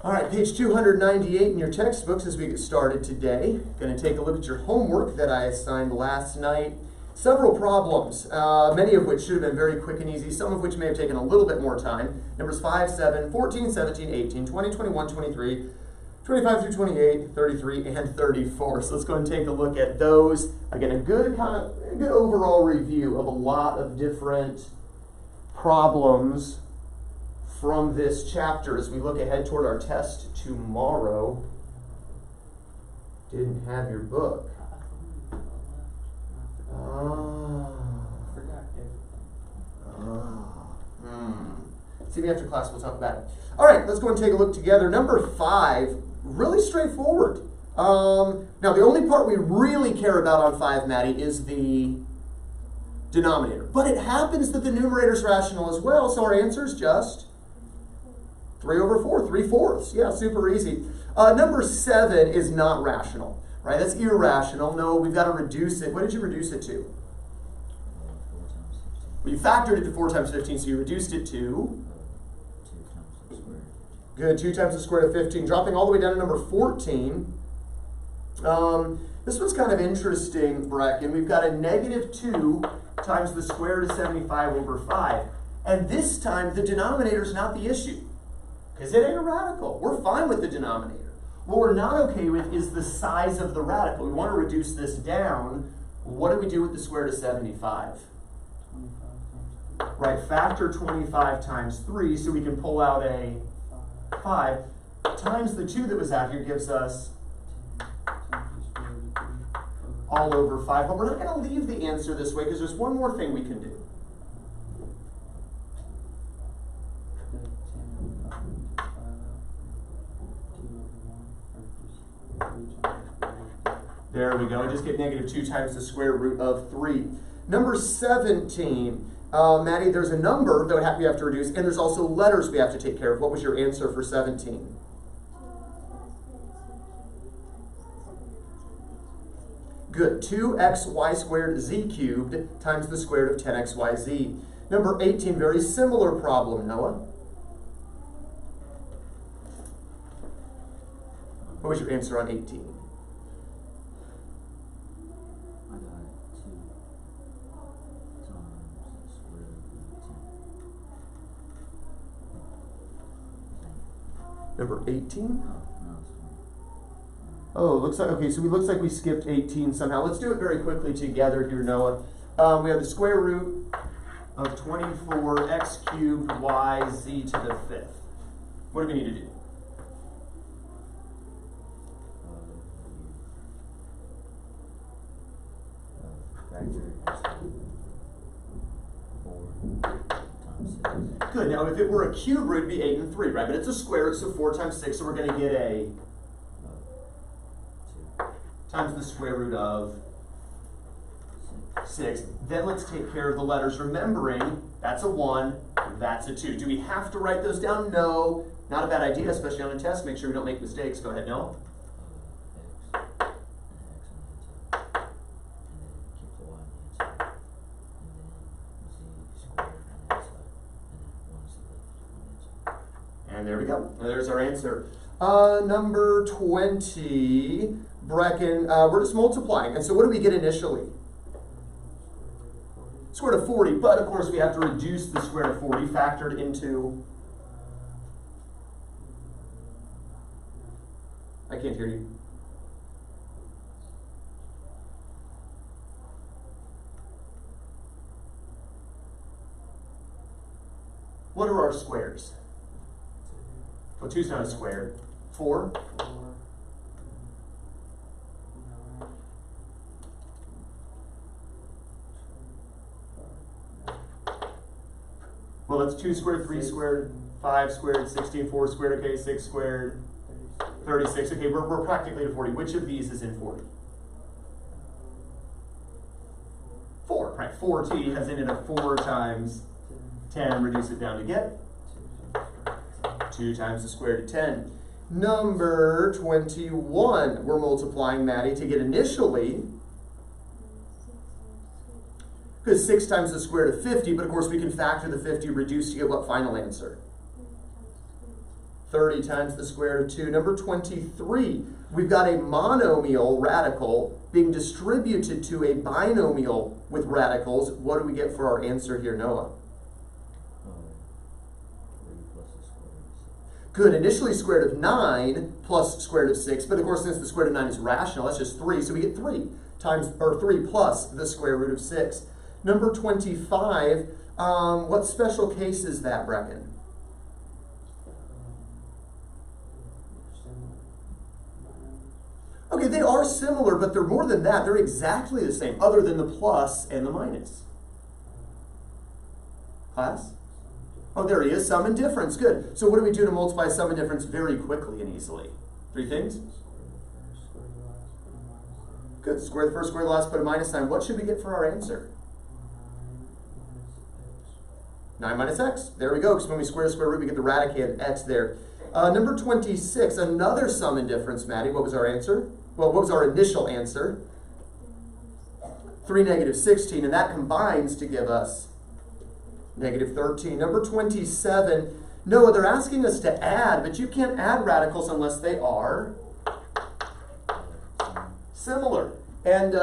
All right, page 298 in your textbooks as we get started today. Going to take a look at your homework that I assigned last night. Several problems, many of which should have been very quick and easy, some of which may have taken a little bit more time. Numbers 5, 7, 14, 17, 18, 20, 21, 23, 25 through 28, 33, and 34. So let's go and take a look at those. Again, a good overall review of a lot of different problems from this chapter as we look ahead toward our test tomorrow. Didn't have your book. See me after class, we'll talk about it. All right, let's go and take a look together. Number 5, really straightforward. Now, the only part we really care about on 5, Maddie, is the denominator. But it happens that the numerator is rational as well, so our answer is just 3 over 4, 3/4. Yeah, super easy. Number 7 is not rational, right? That's irrational. No, we've got to reduce it. What did you reduce it to? Well, you factored it to 4 times 15, so you reduced it to? 2 times the square. Good, 2 times the square root of 15. Dropping all the way down to number 14. This one's kind of interesting, Brecken. We've got a negative 2 times the square root of 75 over 5. And this time, the denominator is not the issue, because it ain't a radical. We're fine with the denominator. What we're not okay with is the size of the radical. We want to reduce this down. What do we do with the square root of 75? 25 times 3. Right, factor 25 times 3, so we can pull out a 5. Times the 2 that was out here gives us all over 5. But we're not going to leave the answer this way because there's one more thing we can do. There we go. Just get negative 2 times the square root of 3. Number 17. Maddie, there's a number that we have to reduce, and there's also letters we have to take care of. What was your answer for 17? Good. 2xy squared z cubed times the square root of 10xyz. Number 18, very similar problem, Noah. What was your answer on 18? I got 2 times the square root of 10. Number 18? No, it's 20. Oh, looks like we skipped 18 somehow. Let's do it very quickly together here, Noah. We have the square root of 24x cubed y z to the 5th. What do we need to do? Factor 4 times 6. Good. Now, if it were a cube root, it'd be 8 and 3, right? But it's a square root, so 4 times 6, so we're going to get a 2 times the square root of 6. Then let's take care of the letters, remembering that's a 1, that's a 2. Do we have to write those down? No. Not a bad idea, especially on a test. Make sure we don't make mistakes. Go ahead, Noah. X, and X on the inside, and then keep the Y on the inside, and then Z squared on the inside, and then 1's left on the inside. And there we go. There's our answer. Number 20, Brecken, we're just multiplying. And so what do we get initially? Square root of 40, but of course we have to reduce the square root of 40 factored into... I can't hear you. What are our squares? Well, 2's not a square. 4? 4, 9, Well, that's 2 squared, 3 squared, 5 squared, 16, 4 squared, okay, 6 squared, 36. Okay, we're practically to 40. Which of these is in 40? 4, right? 4t has in it a 4 times 10. Reduce it down to get 2 times the square root of 10. Number 21, we're multiplying, Maddie, to get initially, because 6 times the square root of 50, but of course we can factor the 50 reduced to get what final answer? 30 times the square root of 2. Number 23, we've got a monomial radical being distributed to a binomial with radicals. What do we get for our answer here, Noah? 3 plus the square root of 6. Good. Initially square root of 9 plus square root of 6, but of course since the square root of 9 is rational, that's just 3, so we get 3 plus the square root of 6. Number 25, what special case is that, Brecken? Okay, they are similar, but they're more than that. They're exactly the same, other than the plus and the minus. Class? Oh, there he is, sum and difference. Good. So what do we do to multiply sum and difference very quickly and easily? 3 things? Good. Square the first, square the last, put a minus sign. What should we get for our answer? 9 minus x. There we go, because when we square the square root, we get the radicand x there. Number 26, another sum and difference, Maddie. What was our answer? Well, what was our initial answer? 3 negative 16, and that combines to give us negative 13. Number 27, Noah, they're asking us to add, but you can't add radicals unless they are similar. And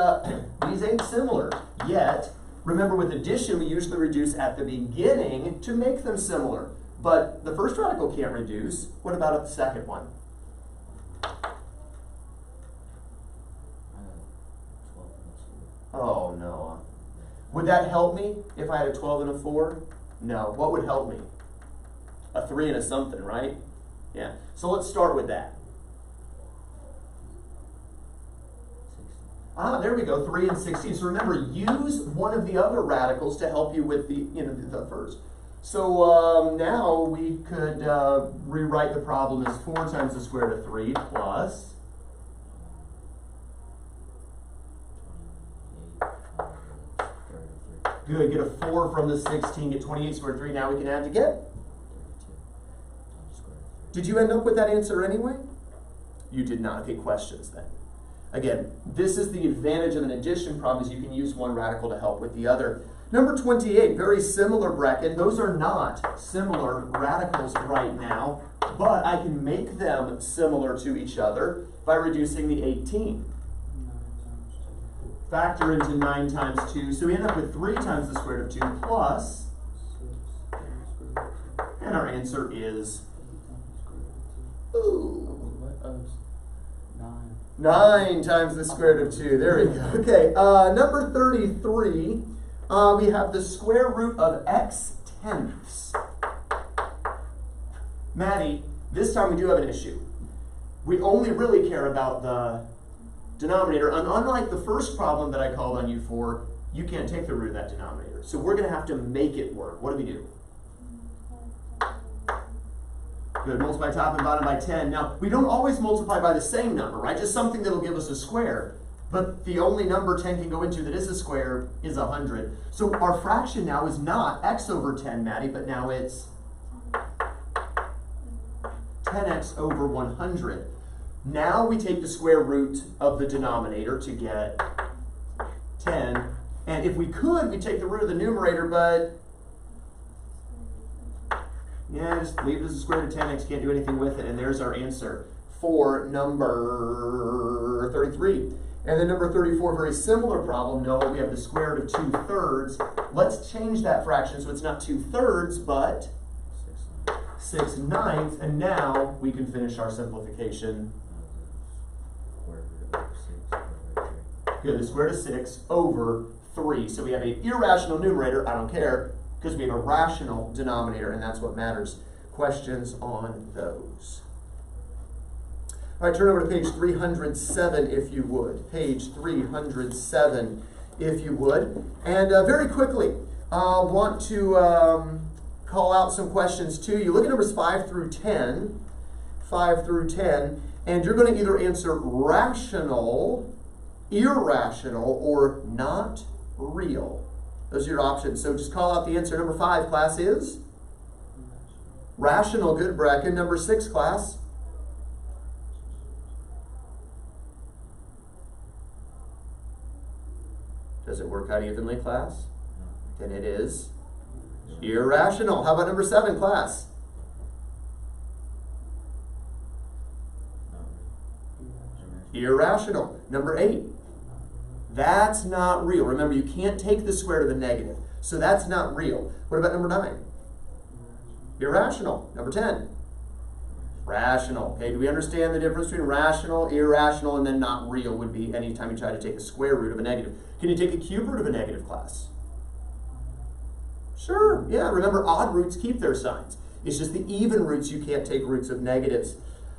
these ain't similar yet. Remember, with addition, we usually reduce at the beginning to make them similar. But the first radical can't reduce. What about the second one? 12 and 2. Oh, Noah. Would that help me if I had a 12 and a 4? No. What would help me? A 3 and a something, right? Yeah. So let's start with that. 16. There we go, 3 and 16. So remember, use one of the other radicals to help you with the first. So now we could rewrite the problem as 4 times the square root of 3 plus 28. Good, get a 4 from the 16, get 28 squared 3. Now we can add to get? 32 times square root of 3. Did you end up with that answer anyway? You did not. Okay, questions then. Again, this is the advantage of an addition problem, is you can use one radical to help with the other. Number 28, very similar, Brecken. Those are not similar radicals right now, but I can make them similar to each other by reducing the 18. Factor into 9 times 2, so we end up with 3 times the square root of 2 plus, and our answer is, ooh, 9 times the square root of 2. There we go. Okay, number 33, we have the square root of x tenths. Maddie, this time we do have an issue. We only really care about the denominator, and unlike the first problem that I called on you for, you can't take the root of that denominator. So we're going to have to make it work. What do we do? Good, multiply top and bottom by 10. Now, we don't always multiply by the same number, right? Just something that'll give us a square. But the only number 10 can go into that is a square is 100. So our fraction now is not x over 10, Maddie, but now it's 10x over 100. Now we take the square root of the denominator to get 10. And if we could, we'd take the root of the numerator, but yeah, just leave it as a square root of 10x, can't do anything with it. And there's our answer for number 33. And then number 34, very similar problem. Noah, we have the square root of 2/3. Let's change that fraction so it's not 2/3, but 6/9. And now we can finish our simplification. Good, the square root of 6 over 3. So we have an irrational numerator, I don't care, because we have a rational denominator, and that's what matters. Questions on those? All right, turn over to page 307, if you would. Page 307, if you would. And very quickly, I want to call out some questions to you. Look at numbers 5 through 10. 5 through 10. And you're going to either answer rational, irrational, or not real. Those are your options. So just call out the answer. Number 5, class, is? Rational. Good, Brecken. Number 6, class? Does it work out evenly, class? Then it is irrational. How about number 7, class? Irrational. Number 8. That's not real. Remember, you can't take the square root of a negative. So that's not real. What about number 9? Irrational. Number 10. Rational. Okay, do we understand the difference between rational, irrational, and then not real would be anytime you try to take a square root of a negative. Can you take a cube root of a negative, class? Sure, yeah. Remember, odd roots keep their signs. It's just the even roots you can't take roots of negatives.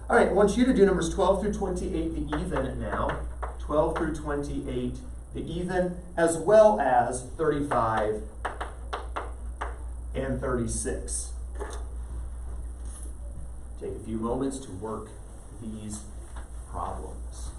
All right, I want you to do numbers 12 through 28, the even now. 12 through 28, the even, as well as 35 and 36. Take a few moments to work these problems.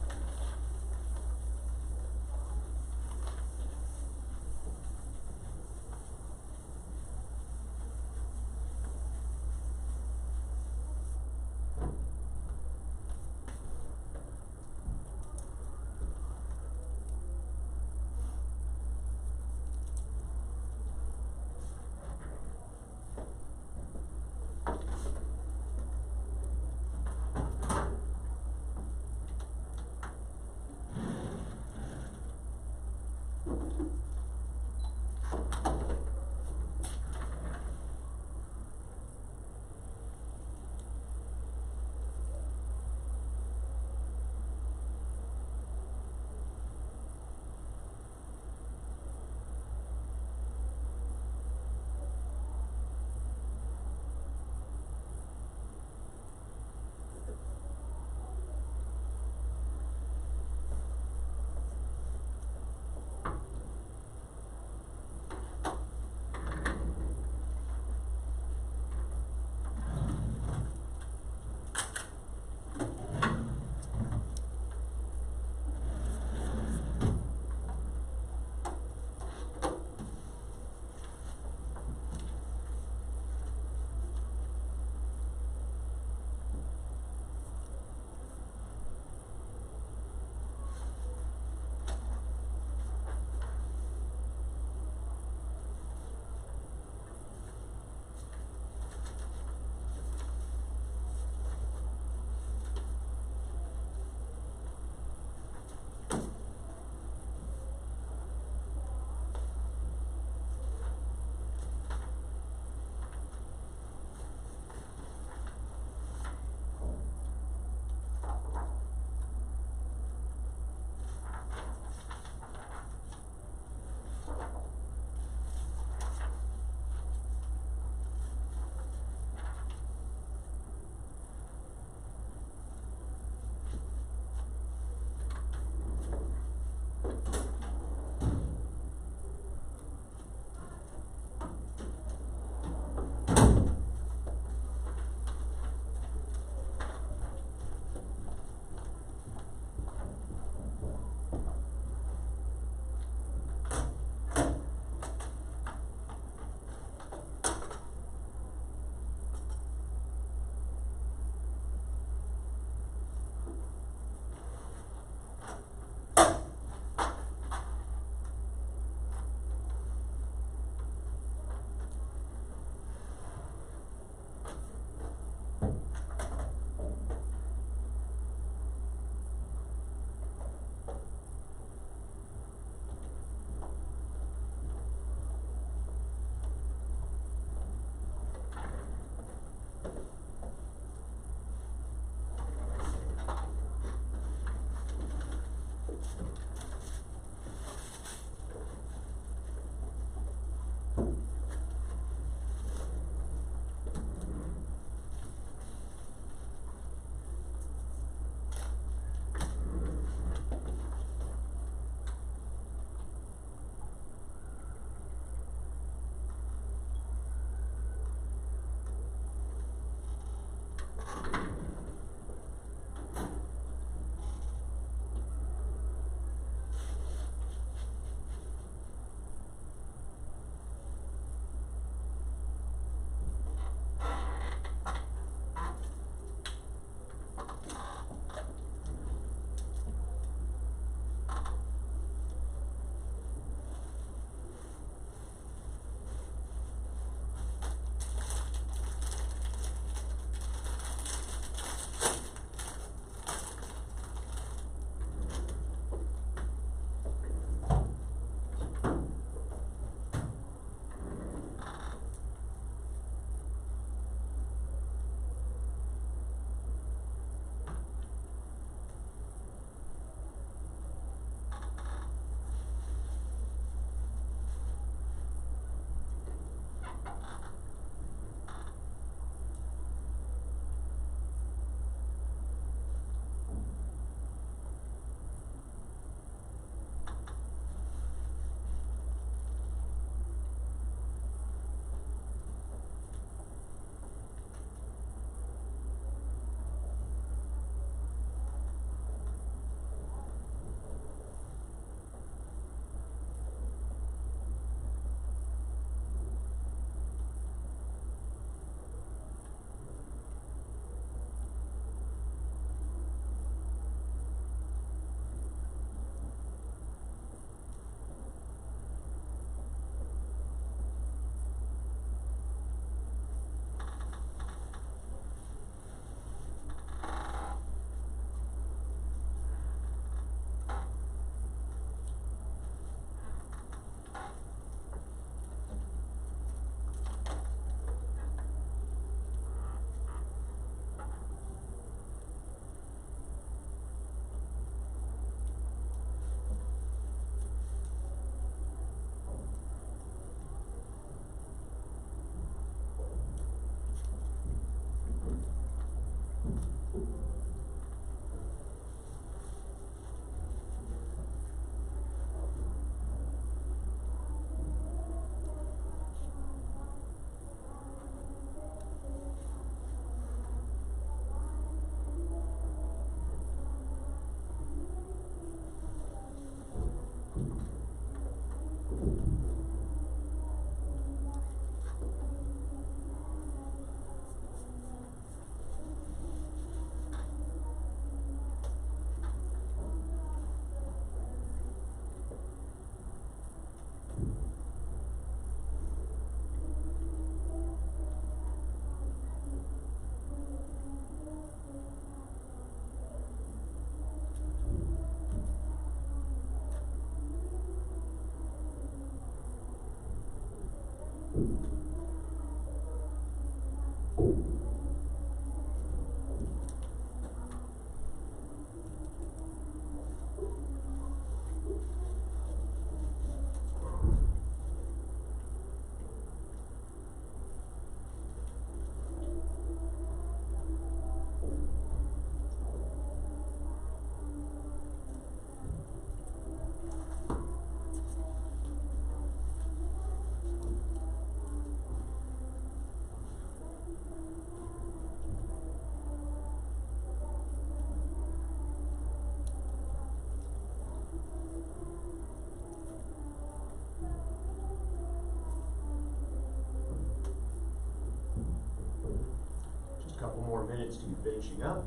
more minutes to be finishing up.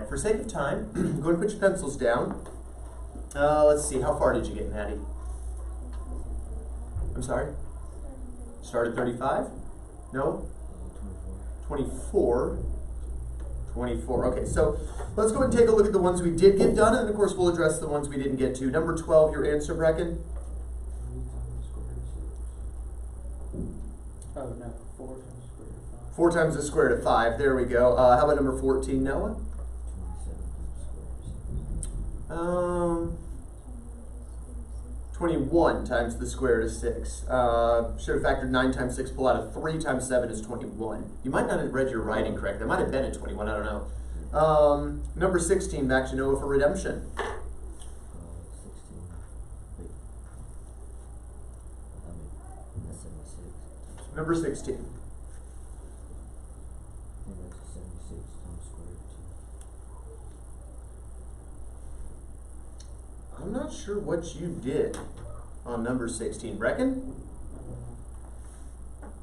For sake of time, go ahead and put your pencils down. Let's see, how far did you get, Maddie? I'm sorry? Started 35? No? 24. 24. Okay, so let's go ahead and take a look at the ones we did get done, and of course we'll address the ones we didn't get to. Number 12, your answer, Brecken? Oh, no, 4 times the square root of 5. 4 times the square root of 5. There we go. How about number 14, Noah? 21 times the square root of 6. Should have factored 9 times 6, pull out a 3 times 7 is 21. You might not have read your writing correct. That might have been a 21, I don't know. Number 16, back to Noah for redemption. 16. Wait. That's 76. Number 16. And that's 76 times square root of 2. I'm not sure what you did on number 16. Brecken?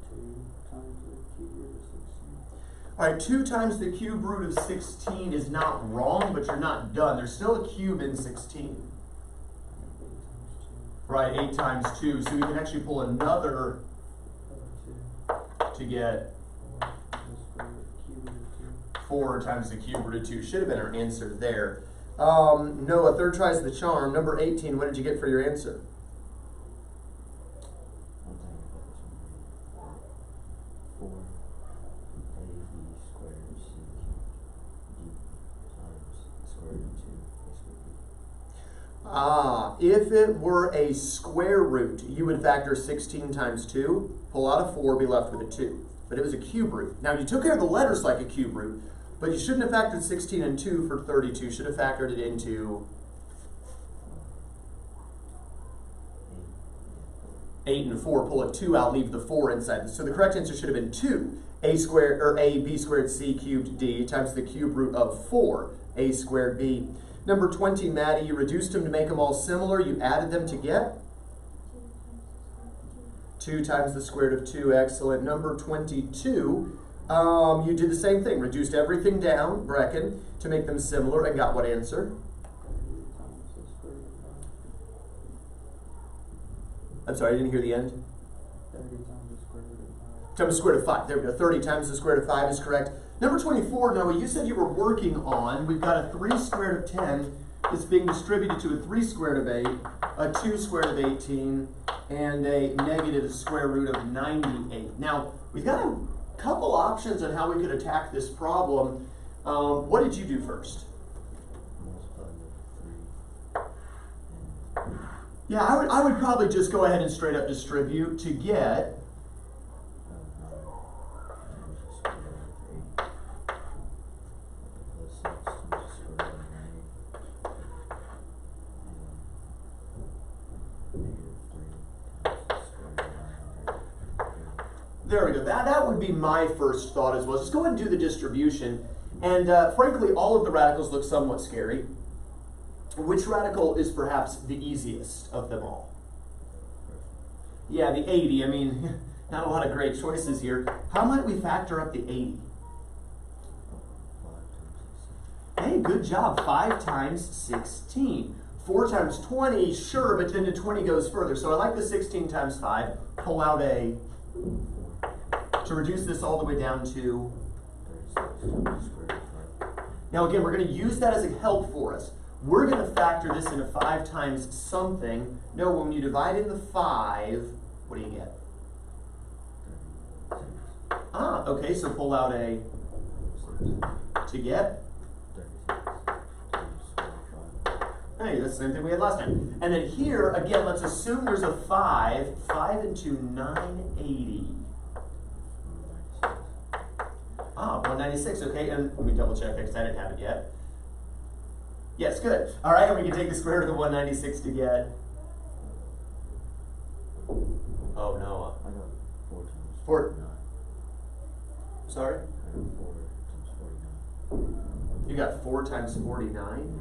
2 times the cube root of 16. All right, 2 times the cube root of 16 is not wrong, but you're not done. There's still a cube in 16. 8 times 2. Right, 8 times 2. So we can actually pull another 2. to get 4 times the cube root of 2. Should have been our answer there. Noah, third tries the charm. Number 18, what did you get for your answer? I'm thinking about this one. 4ab squared c d times the square root of 2 a squared b. If it were a square root, you would factor 16 times 2, pull out a 4, be left with a 2. But it was a cube root. Now, you took care of the letters like a cube root, but you shouldn't have factored 16 and 2 for 32. Should have factored it into 8 and 4. Pull a 2 out, leave the 4 inside. So the correct answer should have been 2. A squared, or ab squared c cubed d times the cube root of 4, a squared b. Number 20, Maddie, you reduced them to make them all similar. You added them to get 2 times the square root of 2. Excellent. Number 22, you did the same thing. Reduced everything down, Brecken, to make them similar, and got what answer? 30 times the square root of 5. I'm sorry, I didn't hear the end. 30 times the square root of 5. Times the square root of 5. There we go. 30 times the square root of 5 is correct. Number 24, Noah, you said you were working on, we've got a 3 squared of 10 that's being distributed to a 3 squared of 8, a 2 squared of 18, and a negative square root of 98. Now, we've got a couple options on how we could attack this problem. What did you do first? Multiply the 3 and Yeah, I would probably just go ahead and straight up distribute to get 9. There we go. That would be my first thought as well. Just go ahead and do the distribution. And frankly, all of the radicals look somewhat scary. Which radical is perhaps the easiest of them all? Yeah, the 80. I mean, not a lot of great choices here. How might we factor up the 80? Hey, good job. 5 times 16. 4 times 20, sure, but then the 20 goes further. So I like the 16 times 5. Pull out a... to reduce this all the way down to... Now again, we're going to use that as a help for us. We're going to factor this into 5 times something. No, when you divide into 5, what do you get? Ah, okay, so pull out a... to get... Hey, that's the same thing we had last time. And then here, again, let's assume there's a 5. 5 into 980. Ah, 196, okay, and let me double check that because I didn't have it yet. Yes, good. All right, and we can take the square root of the 196 to get... Oh, Noah. I got 4 times 49. Sorry? I got 4 times 49. You got 4 times 49?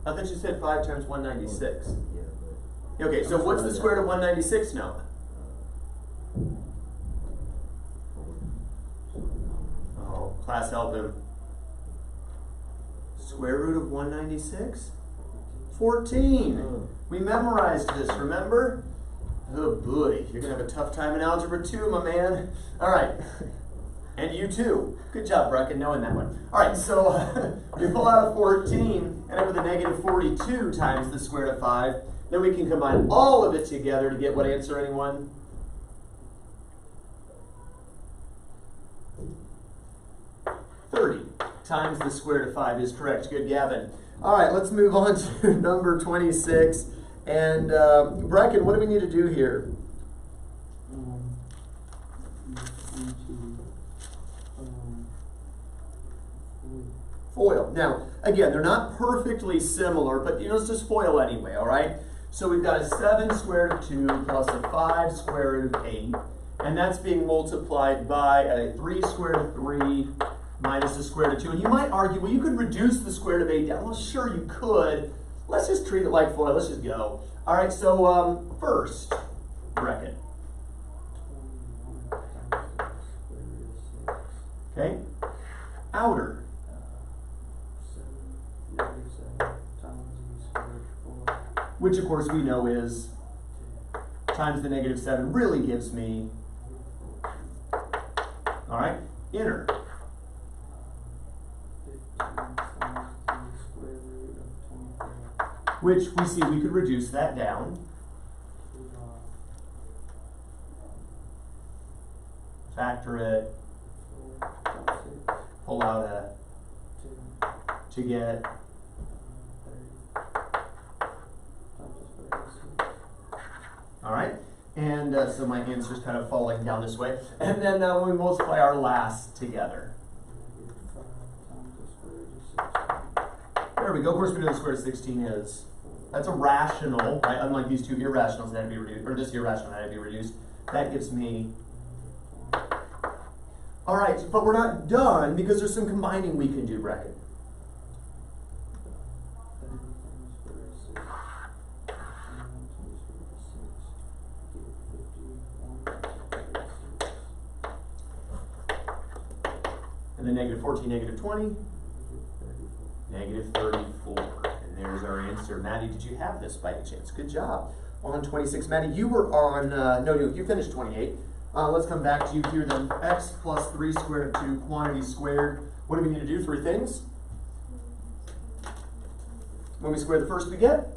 I thought you said 5 times 196. Yeah, but... Okay, so what's the square root of 196 now? Oh, class help him. Square root of 196? 14. We memorized this, remember? Oh boy, you're going to have a tough time in Algebra 2, my man. All right. And you too. Good job, Brecken, knowing that one. All right, so we pull out a 14, end up with a negative 42 times the square root of 5. Then we can combine all of it together to get what answer, anyone? Times the square root of 5 is correct. Good, Gavin. All right, let's move on to number 26. And Brecken, what do we need to do here? Foil. Now, again, they're not perfectly similar, but let's just foil anyway, all right? So we've got a 7 square root of 2 plus a 5 square root of 8, and that's being multiplied by a 3 square root of 3 minus the square root of 2. And you might argue, well, you could reduce the square root of 8 down. Well, sure, you could. Let's just treat it like foil. Let's just go. All right, so first, Brecken. Okay. Outer. Which, of course, we know is times the negative 7 really gives me, all right, inner. Which we see we could reduce that down. Factor it. Pull out a to get. All right, and so my answer is kind of falling down this way. And then when we multiply our last together. There we go. Of course, we know the square root of 16 is. That's a rational, right? Unlike these two irrationals that had to be reduced, or this irrational that had to be reduced. That gives me. All right, but we're not done because there's some combining we can do, Brecken. And then negative 14, negative 20, negative 34. And there's our answer. Maddie, did you have this by any chance? Good job. On 26. Maddie, you were on, no, you finished 28. Let's come back to you here then. X plus 3 squared of 2, quantity squared. What do we need to do? 3 things. When we square the first, we get.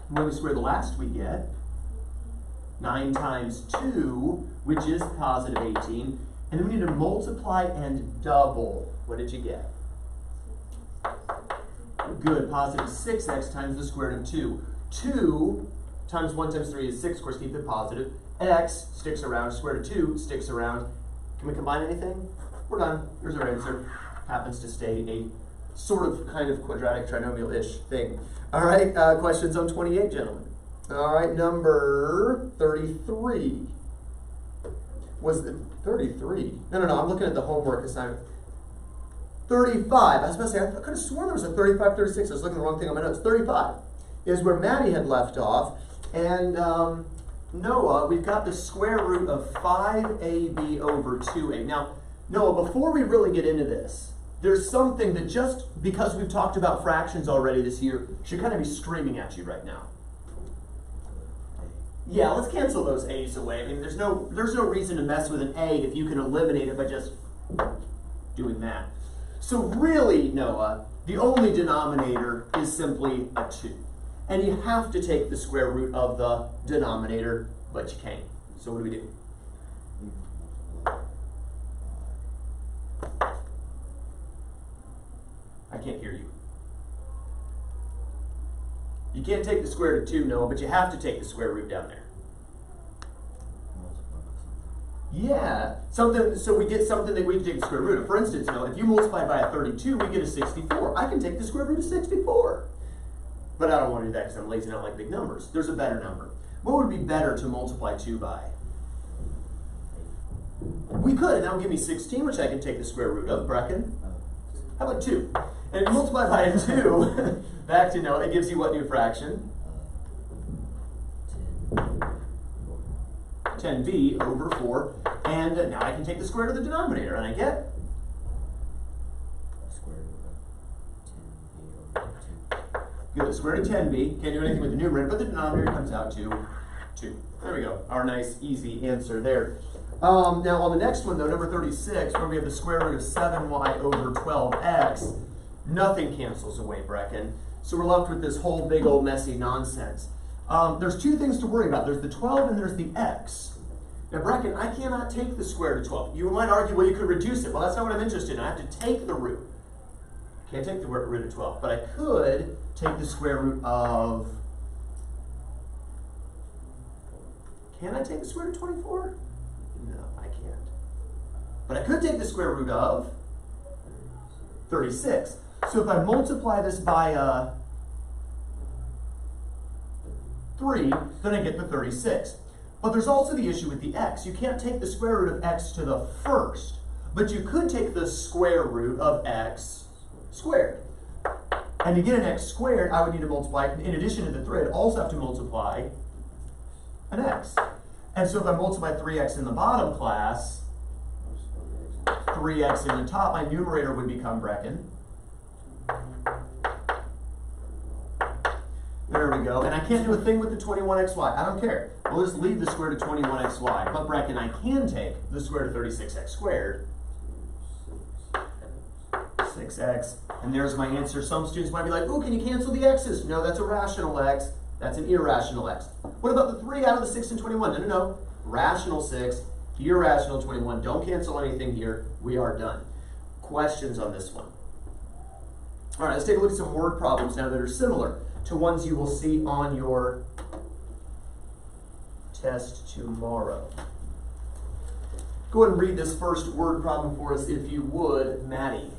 When we square the last, we get 9 times 2, which is positive 18. And then we need to multiply and double. What did you get? Good, positive 6x times the square root of 2. 2 times 1 times 3 is 6, of course, keep it positive. X sticks around, square root of 2 sticks around. Can we combine anything? We're done. Here's our answer. Happens to stay a sort of kind of quadratic trinomial-ish thing. All right, questions on 28, gentlemen. All right, number 33. Was it 33? No, I'm looking at the homework assignment. 35. I was about to say, I could have sworn there was a 35, 36. I was looking at the wrong thing on my notes. 35 is where Maddie had left off. And Noah, we've got the square root of 5ab over 2a. Now, Noah, before we really get into this, there's something that just because we've talked about fractions already this year should kind of be screaming at you right now. Yeah, let's cancel those a's away. I mean, there's no reason to mess with an a if you can eliminate it by just doing that. So really, Noah, the only denominator is simply a 2. And you have to take the square root of the denominator, but you can't. So what do we do? I can't hear you. You can't take the square root of 2, Noah, but you have to take the square root down there. Yeah, something. So we get something that we can take the square root of. For instance, Noah, if you multiply by a 32, we get a 64. I can take the square root of 64. But I don't want to do that because I'm lazy and I don't like big numbers. There's a better number. What would be better to multiply 2 by? We could, and that would give me 16, which I can take the square root of. Brecken? How about 2? And if you multiply by a 2, back to Noah, it gives you what new fraction? 10b over 4. And now I can take the square root of the denominator, and I get? Good, the square root of 10b. Can't do anything with the numerator, but the denominator comes out to 2. There we go. Our nice, easy answer there. Now on the next one, though, number 36, where we have the square root of 7y over 12x, nothing cancels away, Brecken. So we're left with this whole big old messy nonsense. There's 2 things to worry about. There's the 12 and there's the x. Now, Brecken, I cannot take the square root of 12. You might argue, well, you could reduce it. Well, that's not what I'm interested in. I have to take the root. Can't take the root of 12, but I could take the square root of... Can I take the square root of 24? No, I can't. But I could take the square root of 36. So if I multiply this by 3, then I get the 36. But there's also the issue with the x. You can't take the square root of x to the first, but you could take the square root of x squared. And to get an x squared, I would need to multiply, in addition to the 3, I'd also have to multiply an x. And so if I multiply 3x in the bottom class, 3x in the top, my numerator would become, Brecken. There we go. And I can't do a thing with the 21xy. I don't care. We'll just leave the square root of 21xy. But Brecken, I can take the square root of 36x squared. 6x. And there's my answer. Some students might be like, oh, can you cancel the x's? No, that's a rational x. That's an irrational x. What about the 3 out of the 6 and 21? No. Rational 6, irrational 21. Don't cancel anything here. We are done. Questions on this one? All right, let's take a look at some word problems now that are similar to ones you will see on your test tomorrow. Go ahead and read this first word problem for us, if you would, Maddie.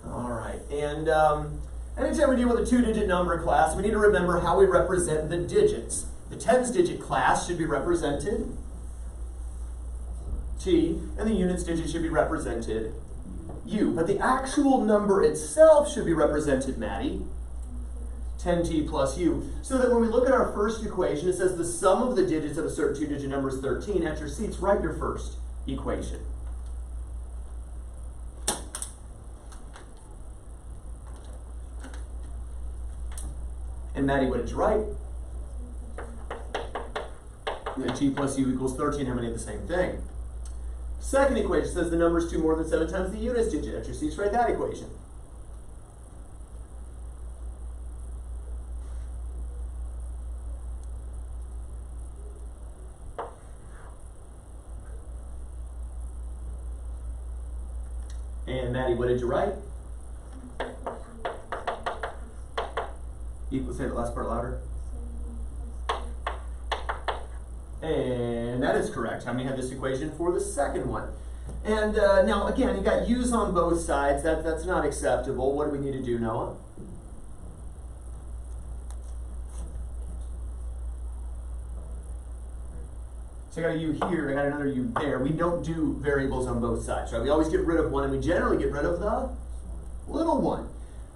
All right, and anytime we deal with a 2-digit number class, we need to remember how we represent the digits. The tens digit class should be represented T, and the units digit should be represented U. But the actual number itself should be represented, Maddie, 10t plus u. So that when we look at our first equation, it says the sum of the digits of a certain 2-digit number is 13. At your seats, write your first equation. And Maddie, what did you write? And t plus u equals 13. How many of the same thing? Second equation says the number is 2 more than 7 times the units digit. At your seats, write that equation. And Maddie, what did you write? Equal, say the last part louder. And that is correct. How many have this equation for the second one? And now, again, you got u's on both sides. That's not acceptable. What do we need to do, Noah? So I got a u here, I got another u there. We don't do variables on both sides, right? We always get rid of one, and we generally get rid of the little one,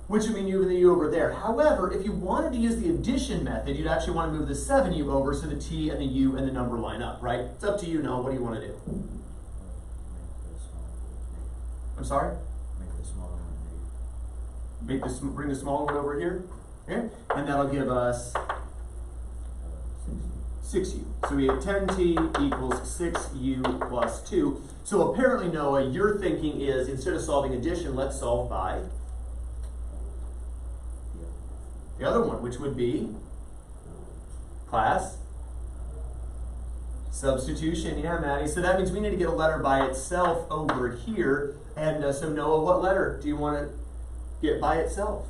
which would mean u and the u over there. However, if you wanted to use the addition method, you'd actually want to move the 7u over so the t and the u and the number line up, right? It's up to you, Noah. What do you want to do? I'm sorry? Make the smaller one negative. Bring the smaller one over here. Okay? And that'll give us 6u. So we have 10t equals 6u plus 2. So apparently, Noah, your thinking is instead of solving addition, let's solve by the other one, which would be class substitution. Yeah, Maddie. So that means we need to get a letter by itself over here. And so Noah, what letter do you want to get by itself?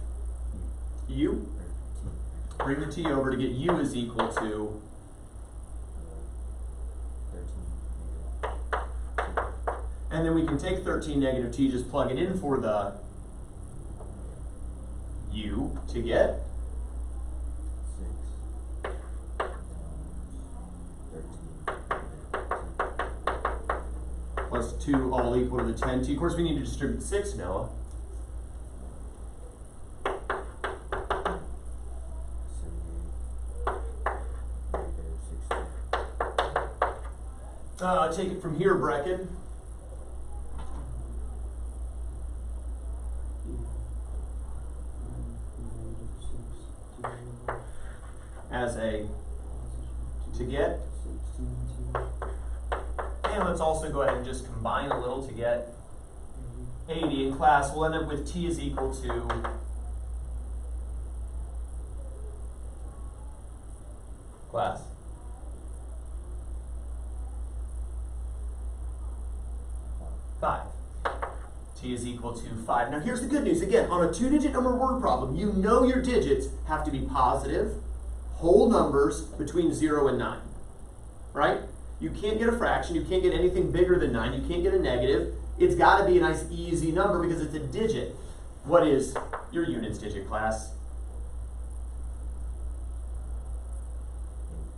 U? Bring the t over to get u is equal to 13. and then we can take 13 negative t, just plug it in for the u to get 13. plus 2 all equal to the 10t. Of course, we need to distribute 6, Noah. 78. Take it from here, Brecken. As a to get. And let's also go ahead and just combine a little to get 80 in class. We'll end up with t is equal to class. T is equal to 5. Now here's the good news. Again, on a 2-digit number word problem, you know your digits have to be positive, whole numbers between 0 and 9. Right? You can't get a fraction. You can't get anything bigger than 9. You can't get a negative. It's got to be a nice easy number because it's a digit. What is your units digit, class?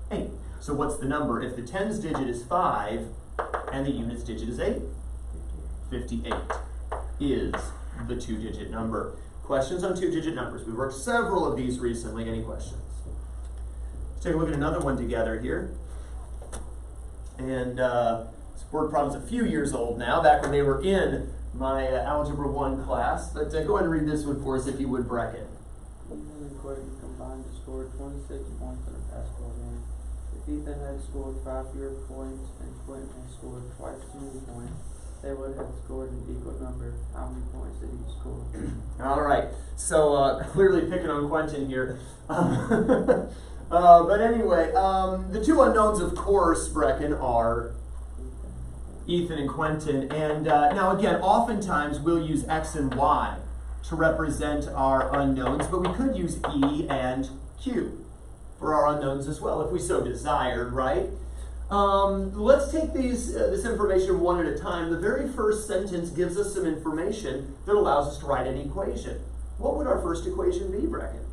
8. So what's the number? If the tens digit is 5 and the units digit is 8, 58 is the 2-digit number. Questions on 2-digit numbers. We've worked several of these recently. Any questions? Let's take a look at another one together here. And this word problem's a few years old now, back when they were in my Algebra I class. But go ahead and read this one for us if you would, Brecken. Ethan and Quentin combined to score 26 points in a basketball game. If Ethan had scored 5 fewer points and Quentin had scored twice as many points, they would have scored an equal number. How many points did each score? All right. So clearly picking on Quentin here. But anyway, the two unknowns, of course, Brecken, are Ethan and Quentin. And now again, oftentimes we'll use X and Y to represent our unknowns, but we could use E and Q for our unknowns as well, if we so desired, right? Let's take this information one at a time. The very first sentence gives us some information that allows us to write an equation. What would our first equation be, Brecken?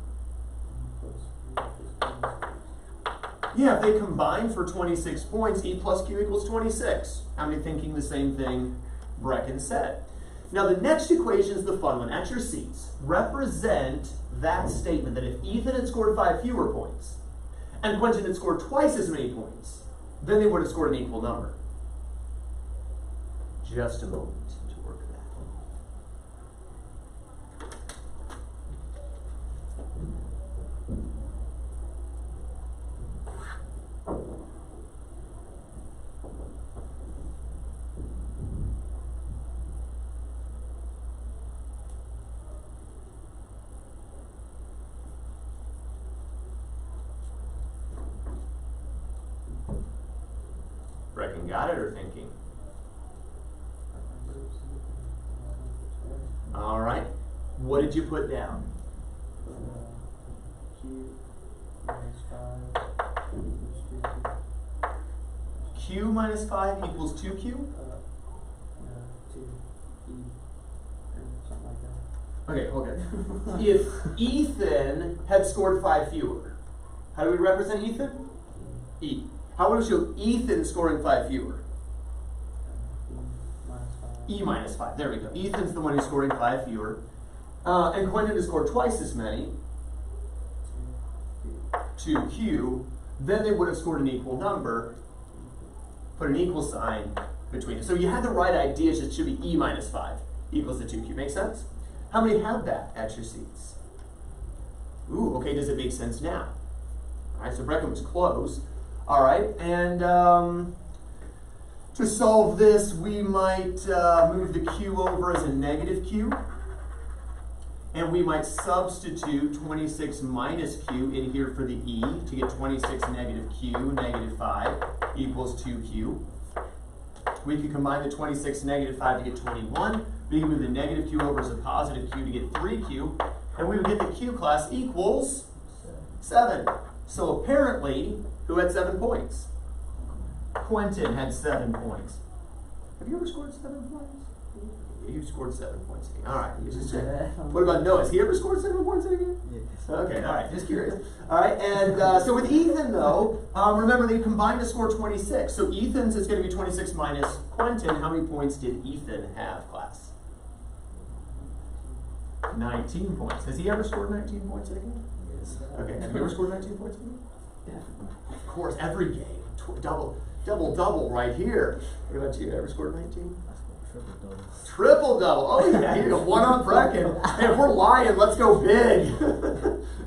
Yeah, if they combine for 26 points, E plus Q equals 26. How many thinking the same thing Brecken said? Now the next equation is the fun one. At your seats, represent that statement that if Ethan had scored 5 fewer points and Quentin had scored twice as many points, then they would have scored an equal number. Just a moment to work that. Brecken, got it or thinking? All right. What did you put down? Q minus 5 equals 2Q. Q minus 5 equals 2Q? No, 2E, or something like that. Okay, hold on. If Ethan had scored 5 fewer, how do we represent Ethan? E. How would we show Ethan scoring 5 fewer? E minus 5. E minus 5. There we go. Ethan's the one who's scoring 5 fewer. And Quentin has scored twice as many. 2Q. Then they would have scored an equal number. Put an equal sign between it. So you had the right idea, it should be E minus 5 equals the 2Q. Make sense? How many have that at your seats? Ooh, okay, does it make sense now? All right, so Brecken was close. All right, and to solve this, we might move the Q over as a negative Q. And we might substitute 26 minus Q in here for the E to get 26 negative Q, negative 5 equals 2Q. We could combine the 26 negative 5 to get 21. We can move the negative Q over as a positive Q to get 3Q. And we would get the Q class equals 7. So apparently, who had 7 points? Quentin had 7 points. Have you ever scored 7 points? You scored 7 points. All right. What about Noah? Has he ever scored 7 points again? Yes. Okay. All right. Just curious. All right. And so with Ethan, though, remember they combined to score 26. So Ethan's is going to be 26 minus Quentin. How many points did Ethan have, class? 19 points. Has he ever scored 19 points again? Yes. Okay. Have you ever scored 19 points again? Definitely. Of course. Every game. Double right here. What about you? Ever scored 19? Triple doubles. Triple double. Oh yeah, here you go. One on Brecken. Hey, if we're lying, let's go big.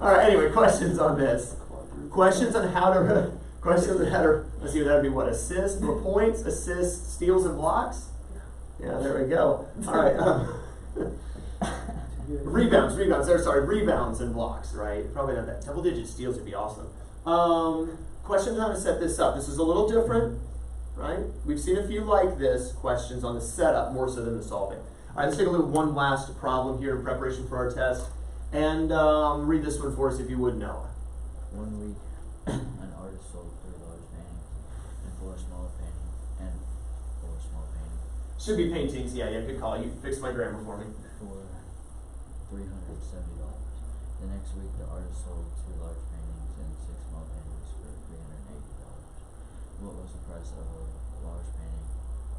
All right. Anyway, questions on this. Questions on how to. Let's see. That'd be what? Assists, points, assists, steals, and blocks. Yeah, there we go. All right. Rebounds. Rebounds and blocks. Right. Probably not that. Double-digit steals would be awesome. Questions on how to set this up. This is a little different. Right? We've seen a few like this, questions on the setup more so than the solving. All right, let's take a look at one last problem here in preparation for our test. And read this one for us if you would, Noah. 1 week, an artist sold 3 large paintings and 4 small paintings. Should be paintings, yeah, good call. You fixed my grammar for me. For $370. The next week, the artist sold 2 large paintings and 6 small paintings for $380. What was the price of a large painting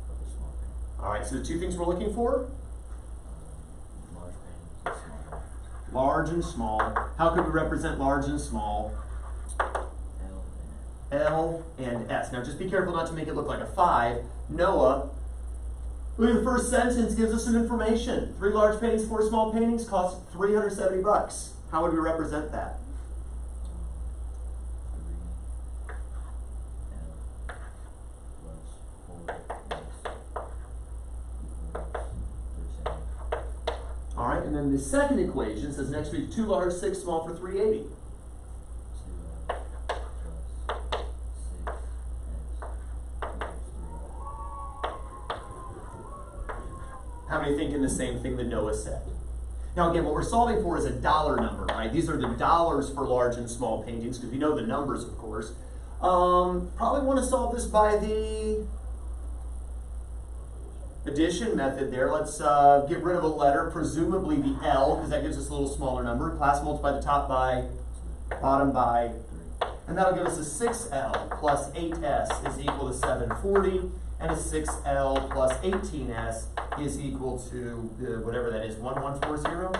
of a small painting? All right, so the two things we're looking for? Large paintings and small paintings. Large and small. How could we represent large and small? L and S. Now just be careful not to make it look like a 5. Noah, look at the first sentence, gives us some information. 3 large paintings, 4 small paintings cost $370. How would we represent that? All right, and then the second equation says next week 2 large, 6 small for 380. How many thinking the same thing that Noah said? Now again, what we're solving for is a dollar number, right? These are the dollars for large and small paintings, because we know the numbers, of course. Probably want to solve this by the addition method there. Let's get rid of a letter, presumably the L, because that gives us a little smaller number. Class multiply the top by, bottom by, and that'll give us a 6L plus 8S is equal to 740, and a 6L plus 18S is equal to whatever that is, 1140?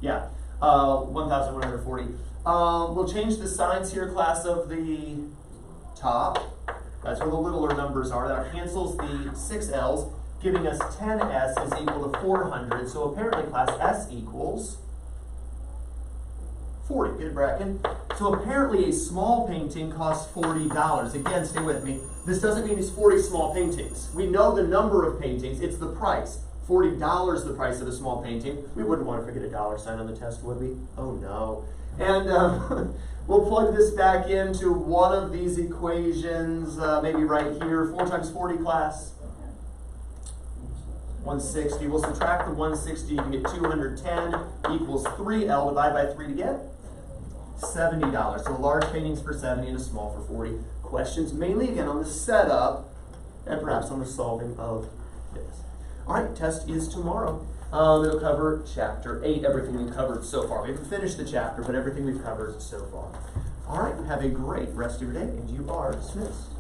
Yeah, 1,140. We'll change the signs here, class, of the top. That's where the littler numbers are. That cancels the 6 L's, giving us 10S is equal to 400. So apparently class S equals 40. Get it, Bracken? So apparently a small painting costs $40. Again, stay with me. This doesn't mean it's 40 small paintings. We know the number of paintings. It's the price. $40 the price of a small painting. We wouldn't want to forget a dollar sign on the test, would we? Oh no. And we'll plug this back into one of these equations, maybe right here. 4 times 40, class? 160. We'll subtract the 160. You can get 210 equals 3L. Divide by 3 to get $70. So a large painting's for 70 and a small for 40. Questions mainly, again, on the setup and perhaps on the solving of this. All right, test is tomorrow. It'll cover chapter 8, everything we've covered so far. We haven't finished the chapter, but everything we've covered so far. All right, have a great rest of your day, and you are dismissed.